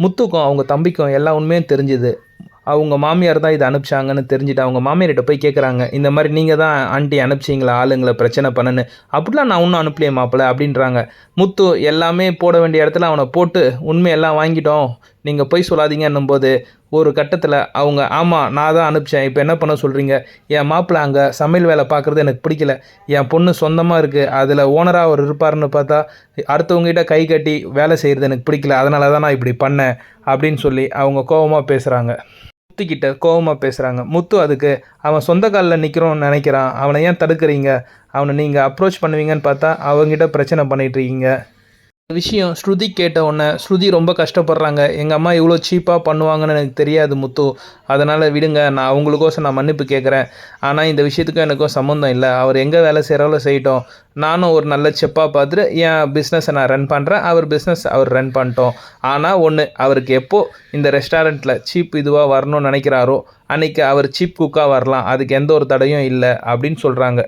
முத்துக்கும் அவங்க தம்பிக்கும் எல்லா உண்மையும் தெரிஞ்சுது. அவங்க மாமியார் தான் இதை அனுப்பிச்சாங்கன்னு தெரிஞ்சுட்டு அவங்க மாமியார்கிட்ட போய் கேட்குறாங்க, இந்த மாதிரி நீங்கள் தான் ஆண்டி அனுப்பிச்சிங்களா ஆளுங்களை பிரச்சனை பண்ணுன்னு. அப்படிலாம் நான் ஒன்றும் அனுப்பலையே மாப்பிள்ள அப்படின்றாங்க. முத்து எல்லாமே போட வேண்டிய இடத்துல அவனை போட்டு உண்மையெல்லாம் வாங்கிட்டோம், நீங்கள் பொய் சொல்லாதீங்கன்னும் போது ஒரு கட்டத்தில் அவங்க ஆமாம் நான் தான் அனுப்பிச்சேன், இப்போ என்ன பண்ண சொல்கிறீங்க, என் மாப்பிள்ளை அங்கே சமையல் வேலை பார்க்குறது எனக்கு பிடிக்கல, என் பொண்ணு சொந்தமாக இருக்குது அதில் ஓனராக அவர் இருப்பார்னு பார்த்தா அடுத்தவங்ககிட்ட கை கட்டி வேலை செய்கிறது எனக்கு பிடிக்கல, அதனால தான் நான் இப்படி பண்ணேன் அப்படின்னு சொல்லி அவங்க கோபமாக பேசுகிறாங்க. முத்துக்கிட்ட கோபமாக பேசுகிறாங்க. முத்து அதுக்கு அவன் சொந்த காலில் நிற்கிறோன்னு நினைக்கிறான், அவனை ஏன் தடுக்கிறீங்க, அவனை நீங்கள் அப்ரோச் பண்ணுவீங்கன்னு பார்த்தா அவங்ககிட்ட பிரச்சனை பண்ணிகிட்ருக்கீங்க. விஷயம் ஸ்ருதி கேட்ட உடனே ஸ்ருதி ரொம்ப கஷ்டப்படுறாங்க. எங்கள் அம்மா இவ்வளோ சீப்பாக பண்ணுவாங்கன்னு எனக்கு தெரியாது முத்து, அதனால் விடுங்க, நான் அவங்களுக்கோசம் நான் மன்னிப்பு கேட்குறேன். ஆனால் இந்த விஷயத்துக்கும் எனக்கும் சம்மந்தம் இல்லை, அவர் எங்கே வேலை செய்கிறாலோ செய்யட்டும், நானும் ஒரு நல்ல செப்பாக பார்த்துட்டு என் பிஸ்னஸை நான் ரன் பண்ணுறேன், அவர் பிஸ்னஸ் அவர் ரன் பண்ணிட்டோம். ஆனால் ஒன்று, அவருக்கு எப்போது இந்த ரெஸ்டாரண்ட்டில் சீப் இதுவாக வரணும்னு நினைக்கிறாரோ அன்றைக்கி அவர் சீப் குக்காக வரலாம், அதுக்கு எந்த ஒரு தடையும் இல்லை அப்படின்னு சொல்கிறாங்க.